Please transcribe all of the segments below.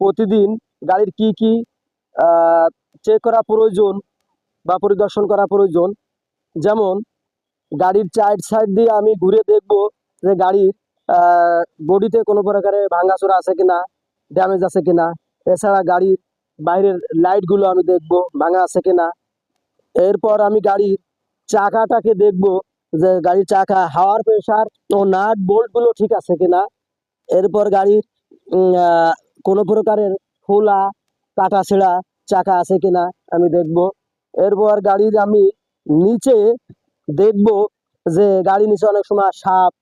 প্রতিদিন গাড়ির কি কি চেক করা প্রয়োজন বা পরিদর্শন করা প্রয়োজন। যেমন গাড়ির চার সাইড দিয়ে আমি ঘুরে দেখব যে গাড়ির বডিতে কোনো প্রকারের ভাঙাচোরা আছে কিনা, ড্যামেজ আছে কিনা। এছাড়া গাড়ির বাইরের লাইটগুলো আমি দেখব ভাঙা আছে কিনা। এরপর আমি গাড়ির চাকাটাকে দেখব যে গাড়ির চাকা হাওয়ার প্রেসার ও নাট বোল্টগুলো ঠিক আছে কিনা। এরপর গাড়ির কোনো প্রকারের খোলা কাটা ছেঁড়া চাকা আছে কিনা আমি দেখব। এরপর গাড়ির আমি নিচে দেখব যে গাড়ির নিচে অনেক সময় সাপ,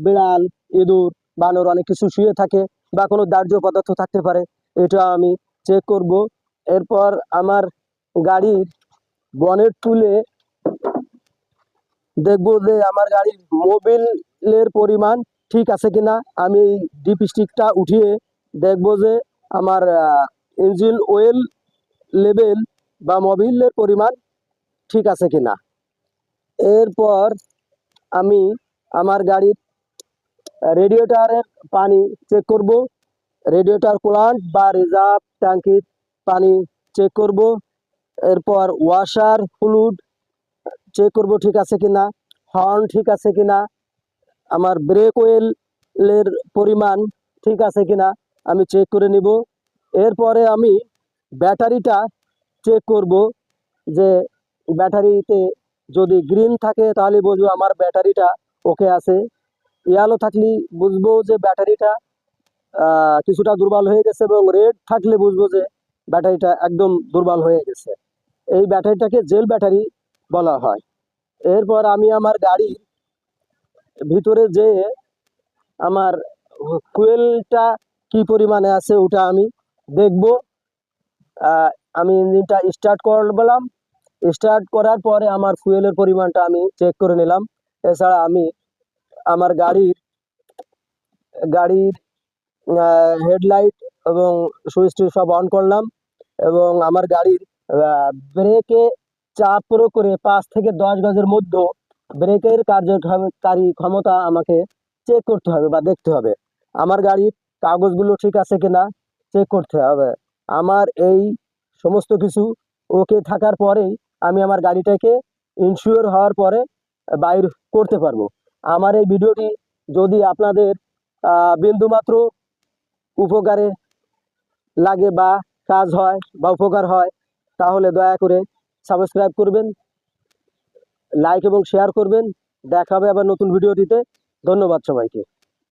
বিড়াল, ইঁদুর, বানর অনেক কিছু শুয়ে থাকে বা কোনো দাহ্য পদার্থ থাকতে পারে, এটা আমি চেক করব। এরপর আমার গাড়ির বনেট তুলে দেখব যে আমার গাড়ির মোবিলের পরিমাণ ঠিক আছে কিনা। আমি এই ডিপ স্টিকটা উঠিয়ে দেখব যে আমার ইঞ্জিন অয়েল লেভেল বা মোবিলের পরিমাণ ঠিক আছে কিনা। এরপর আমি আমার গাড়ির রেডিয়েটরের পানি চেক করব, রেডিয়েটর কুলান্ট বা রিজার্ভ ট্যাঙ্কির পানি চেক করব। এরপর ওয়াশার ফ্লুইড চেক করব ঠিক আছে কিনা, হর্ন ঠিক আছে কিনা, আমার ব্রেক অয়েলের পরিমাণ ঠিক আছে কিনা আমি চেক করে নিব। এরপরে আমি ব্যাটারিটা চেক করব যে ব্যাটারিতে যদি গ্রিন থাকে তাহলে বুঝবো আমার ব্যাটারিটা ওকে আছে, ইয়েলো থাকলে বুঝবো যে ব্যাটারিটা কিছুটা দুর্বল হয়ে গেছে, এবং রেড থাকলে বুঝবো যে ব্যাটারিটা একদম দুর্বল হয়ে গেছে। এই ব্যাটারিটাকে জেল ব্যাটারি বলা হয়। এরপর আমি আমার গাড়ির ভিতরে যে আমার ফুয়েলটা কি পরিমাণে আছে ওটা আমি দেখব। আমি ইঞ্জিনটা স্টার্ট করলাম, স্টার্ট করার পরে আমার ফুয়েলের পরিমাণটা আমি চেক করে নিলাম। এছাড়া আমি আমার গাড়ির হেডলাইট এবং সুইচটি সব অন করলাম, এবং আমার গাড়ির ব্রেকে চাপ প্রয়োগ করে 5 থেকে 10 গজের মধ্যে ব্রেকের কার্যকারী ক্ষমতা আমাকে চেক করতে হবে বা দেখতে হবে। আমার গাড়ির কাগজগুলো ঠিক আছে কিনা চেক করতে হবে। আমার এই সমস্ত কিছু ওকে থাকার পরেই আমি আমার গাড়িটাকে ইনসিওর হওয়ার পরে বাইর করতে পারবো। আমার এই ভিডিওটি যদি আপনাদের বিন্দুমাত্র উপকারে লাগে বা কাজ হয় বা উপকার হয়, তাহলে দয়া করে সাবস্ক্রাইব করবেন, লাইক এবং শেয়ার করবেন। দেখা হবে আবার নতুন ভিডিওটিতে। ধন্যবাদ সবাইকে।